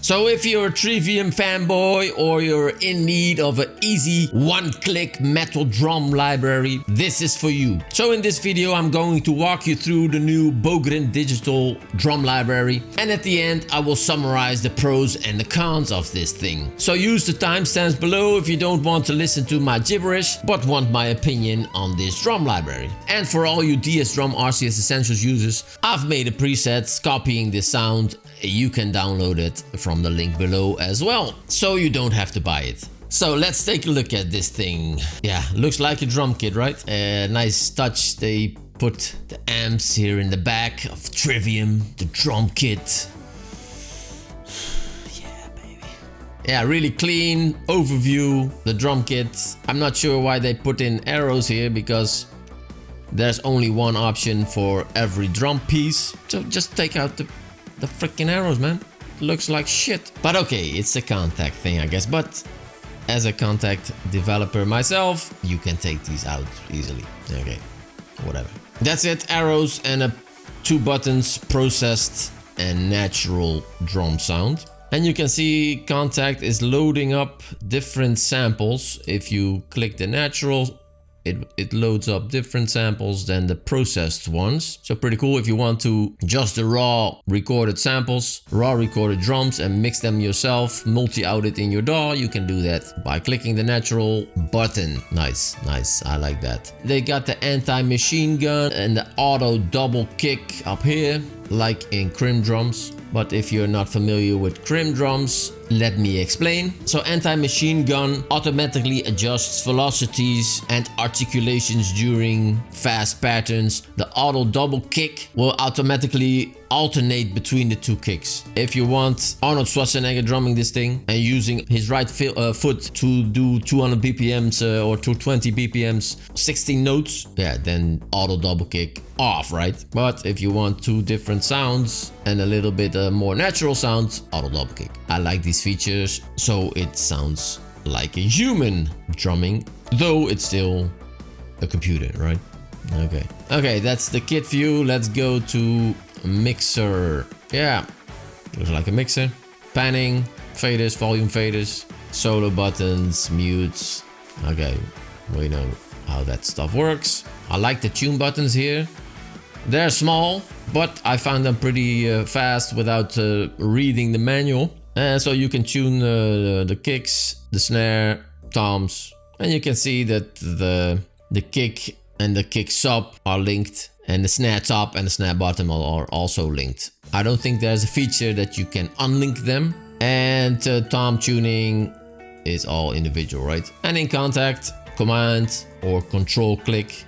So if you're a Trivium fanboy or you're in need of an easy one-click metal drum library, this is for you. So in this video, I'm going to walk you through the new Bogren Digital drum library. And at the end, I will summarize the pros and the cons of this thing. So use the timestamps below if you don't want to listen to my gibberish, but want my opinion on this drum library. And for all you DS Drum RCS Essentials users, I've made a preset copying this sound. You can download it from the link below as well, so you don't have to buy it. So let's take a look at this thing. Yeah, looks like a drum kit, right? Nice touch. They put the amps here in the back of Trivium, the drum kit. Yeah, baby. Yeah, really clean overview, the drum kit. I'm not sure why they put in arrows here, because there's only one option for every drum piece. So just take out the freaking arrows, man. Looks like shit. But okay, it's a Kontakt thing, I guess. But as a Kontakt developer myself, you can take these out easily. Okay, whatever. That's it. Arrows and 2 buttons, processed and natural drum sound. And you can see Kontakt is loading up different samples. If you click the natural, it loads up different samples than the processed ones. So pretty cool if you want to just the raw recorded samples, raw recorded drums, and mix them yourself, multi-out it in your DAW. You can do that by clicking the natural button. Nice, nice. I like that. They got the anti-machine gun and the auto double kick up here, like in Crim drums. But if you're not familiar with Crim drums, let me explain. So anti-machine gun automatically adjusts velocities and articulations during fast patterns. The auto double kick will automatically alternate between the 2 kicks. If you want Arnold Schwarzenegger drumming this thing and using his right foot to do 200 BPMs or 220 BPMs, 16 notes, yeah, then auto double kick off, right? But if you want 2 different sounds and a little bit more natural sounds, auto double kick. I like these features, so it sounds like a human drumming, though it's still a computer, right? Okay, that's the kit view. Let's go to mixer. Yeah, looks like a mixer. Panning, faders, volume faders, solo buttons, mutes. Okay, we know how that stuff works. I like the tune buttons here. They're small, but I found them pretty fast without reading the manual. And so you can tune the kicks, the snare, toms, and you can see that the kick and the kick sub are linked, and the snare top and the snare bottom are also linked. I don't think there's a feature that you can unlink them. And tom tuning is all individual, right? And in Kontakt, command or control click,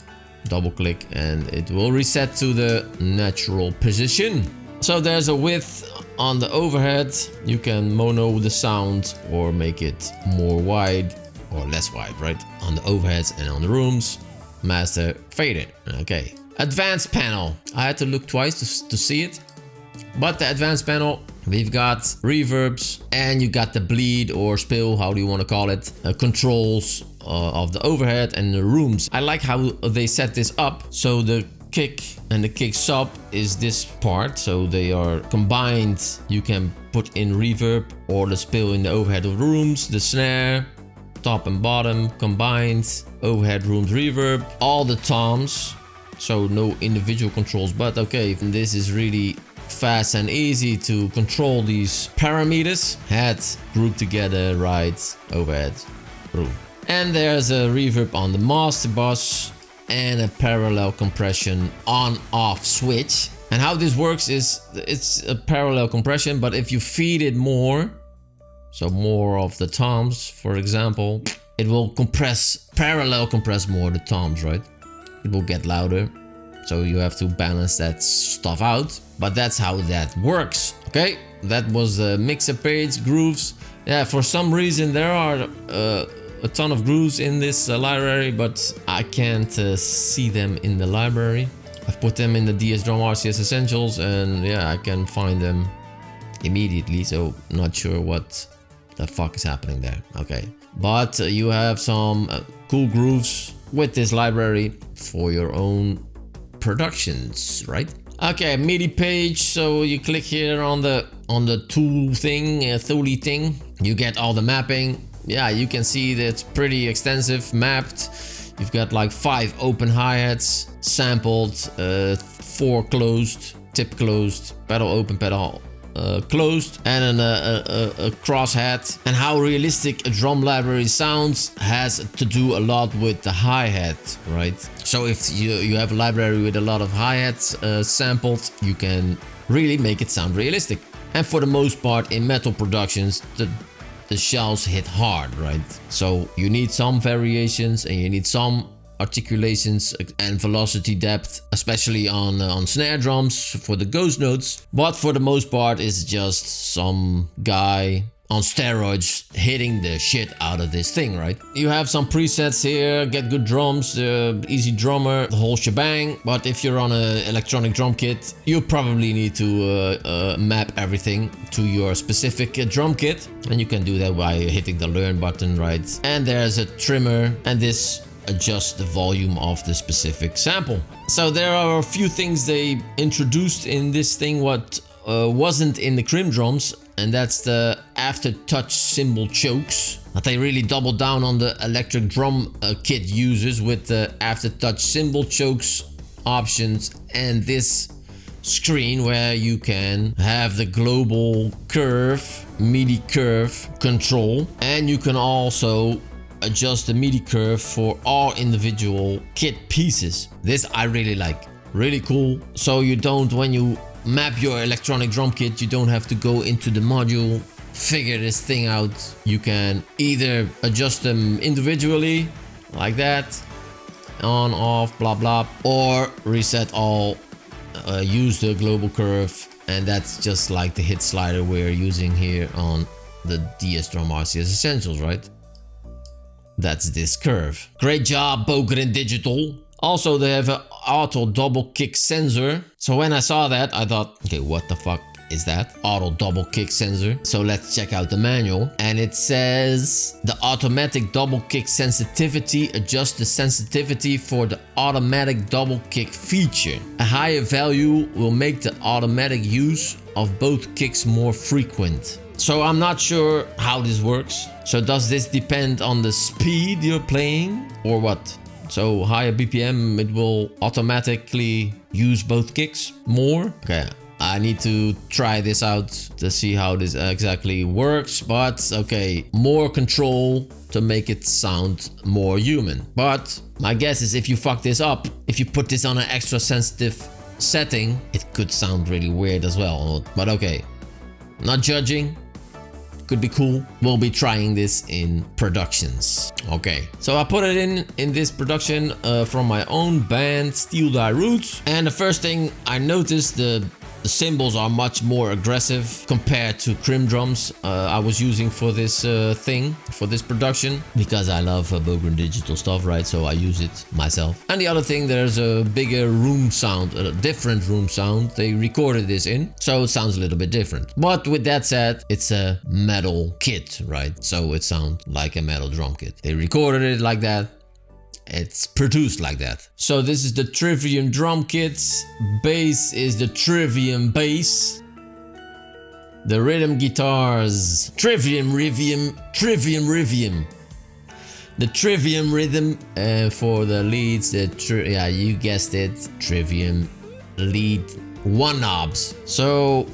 double click, and it will reset to the natural position. So there's a width on the overhead. You can mono the sound or make it more wide or less wide, right? On the overheads and on the rooms. Master fader. Okay. Advanced panel. I had to look twice to see it. But the advanced panel, we've got reverbs, and you got the bleed or spill, how do you want to call it, controls of the overhead and the rooms. I like how they set this up. So the kick and the kick sub is this part, so they are combined. You can put in reverb or the spill in the overhead of the rooms. The snare, top and bottom combined, overhead rooms reverb, all the toms, so no individual controls. But okay, this is really fast and easy to control these parameters. Head, group together, right, overhead, room. And there's a reverb on the master bus and a parallel compression on off switch. And how this works is it's a parallel compression, but if you feed it more, so more of the toms, for example, it will parallel compress more the toms, right? It will get louder. So you have to balance that stuff out. But that's how that works. Okay, that was the mixer page, grooves. Yeah, for some reason there are a ton of grooves in this library, but I can't see them in the library. I've put them in the DS Drum RCS Essentials, and yeah, I can find them immediately. So not sure what the fuck is happening there. Okay, but you have some cool grooves with this library for your own productions, right? Okay, Midi page. So you click here on the on the tool thing, Thule thing, you get all the mapping. Yeah, you can see that it's pretty extensive, mapped. You've got like 5 open hi-hats, sampled, 4 closed, tip closed, pedal open, pedal closed, and a cross hat. And how realistic a drum library sounds has to do a lot with the hi-hat, right? So if you have a library with a lot of hi-hats sampled, you can really make it sound realistic. And for the most part in metal productions, the shells hit hard, right? So you need some variations and you need some articulations and velocity depth, especially on snare drums for the ghost notes. But for the most part, it's just some guy on steroids hitting the shit out of this thing, right? You have some presets here, Get Good Drums, Easy Drummer, the whole shebang. But if you're on an electronic drum kit, you probably need to map everything to your specific drum kit. And you can do that by hitting the Learn button, right? And there's a trimmer, and this adjusts the volume of the specific sample. So there are a few things they introduced in this thing what wasn't in the Krim drums, and that's the aftertouch cymbal chokes. That they really doubled down on the electric drum kit users with the aftertouch cymbal chokes options and this screen where you can have the global curve, MIDI curve control, and you can also adjust the MIDI curve for all individual kit pieces. This I really like, really cool. So you don't, when you map your electronic drum kit, you don't have to go into the module, figure this thing out. You can either adjust them individually like that, on, off, blah blah, or reset all, use the global curve, and that's just like the hit slider we're using here on the DS Drum RCS Essentials, right? That's this curve. Great job, Bogren Digital. Also, they have an auto double kick sensor. So when I saw that, I thought, okay, what the fuck is that? Auto double kick sensor. So let's check out the manual. And it says the automatic double kick sensitivity adjusts the sensitivity for the automatic double kick feature. A higher value will make the automatic use of both kicks more frequent. So I'm not sure how this works. So does this depend on the speed you're playing or what? So higher BPM, it will automatically use both kicks more? Okay, I need to try this out to see how this exactly works. But okay, more control to make it sound more human. But my guess is if you fuck this up, if you put this on an extra sensitive setting, it could sound really weird as well. But okay, not judging. Could be cool. We'll be trying this in productions. Okay, so I put it in this production from my own band, Steel Die Roots. And the first thing I noticed, the cymbals are much more aggressive compared to Krim drums I was using for this thing, for this production, because I love Bogren Digital stuff, right? So I use it myself. And the other thing, there's a bigger room sound, a different room sound they recorded this in, so it sounds a little bit different. But with that said, it's a metal kit, right? So it sounds like a metal drum kit. They recorded it like that. It's produced like that. So this is the Trivium drum kits. Bass is the Trivium bass. The rhythm guitars, Trivium. The Trivium rhythm. And for the leads, yeah, you guessed it, Trivium lead 1 knobs. So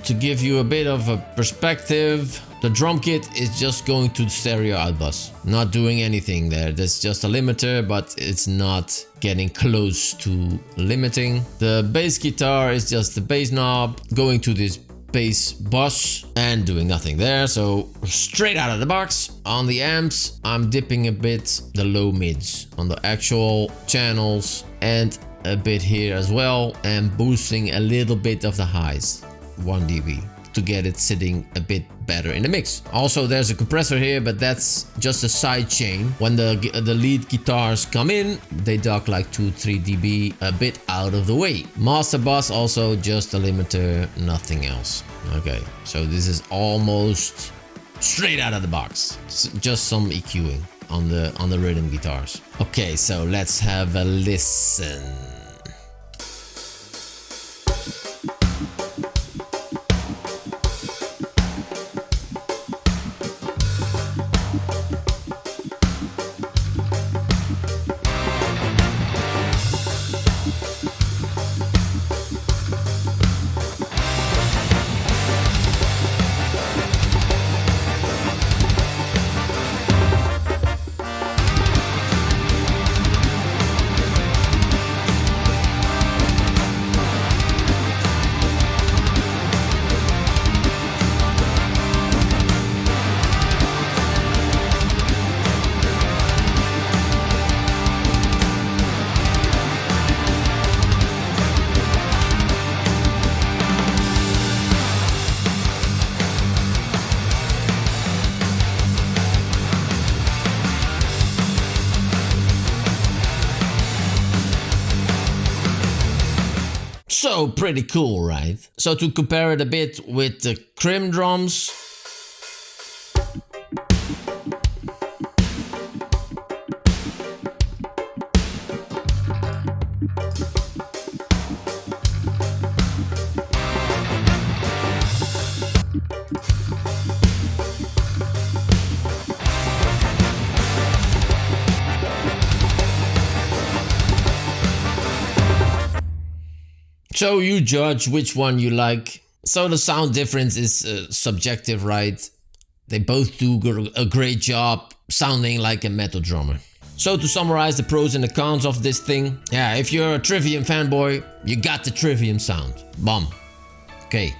to give you a bit of a perspective, the drum kit is just going to the stereo outbus, not doing anything there. There's just a limiter, but it's not getting close to limiting. The bass guitar is just the bass knob going to this bass bus and doing nothing there. So straight out of the box. On the amps, I'm dipping a bit the low mids on the actual channels and a bit here as well, and boosting a little bit of the highs, 1 dB. To get it sitting a bit better in the mix. Also, there's a compressor here, but that's just a side chain. When the lead guitars come in, they duck like 2-3 dB a bit out of the way. Master bus also just a limiter, nothing else. Okay, so this is almost straight out of the box. Just some EQing on the rhythm guitars. Okay, so let's have a listen. So pretty cool, right? So to compare it a bit with the Krim drums, so you judge which one you like. So the sound difference is subjective, right? They both do a great job sounding like a metal drummer. So to summarize the pros and the cons of this thing, yeah, if you're a Trivium fanboy, you got the Trivium sound. Bomb. Okay,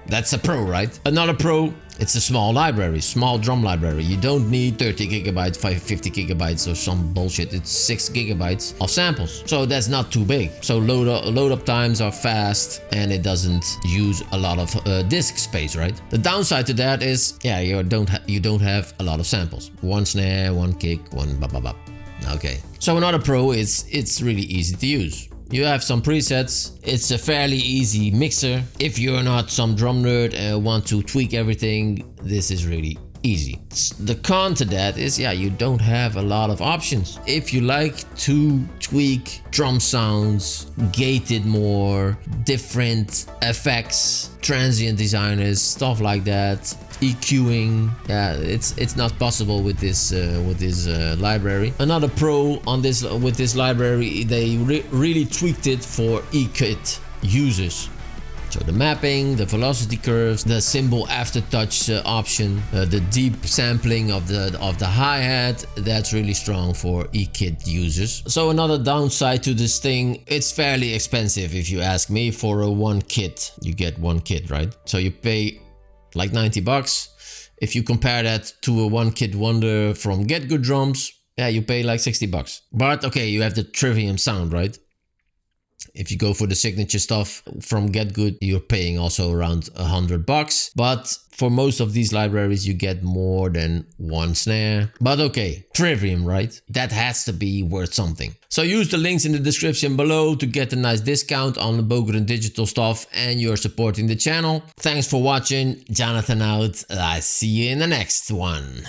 that's a pro, right? Another pro, it's a small library, small drum library. You don't need 30 gigabytes, 50 gigabytes or some bullshit. It's 6 gigabytes of samples. So that's not too big. So load up times are fast and it doesn't use a lot of disk space, right? The downside to that is, yeah, you don't have a lot of samples. One snare, one kick, one blah blah blah. Okay. So another pro is it's really easy to use. You have some presets, it's a fairly easy mixer. If you're not some drum nerd and want to tweak everything, this is really easy. The con to that is, yeah, you don't have a lot of options. If you like to tweak drum sounds, gate it more, different effects, transient designers, stuff like that, EQing, yeah, it's not possible with this library. Another pro on this with this library, they really tweaked it for E-kit users. So the mapping, the velocity curves, the cymbal aftertouch option, the deep sampling of the hi-hat, that's really strong for E-kit users. So another downside to this thing, it's fairly expensive if you ask me. For a one kit, you get one kit, right? So you pay like 90 bucks. If you compare that to a one kit wonder from Get Good Drums, yeah, you pay like 60 bucks. But okay, you have the Trivium sound, right? If you go for the signature stuff from Get Good, you're paying also around 100 bucks. But for most of these libraries, you get more than one snare. But okay, Trivium, right? That has to be worth something. So use the links in the description below to get a nice discount on the Bogren Digital stuff, and you're supporting the channel. Thanks for watching. Jonathan out. I see you in the next one.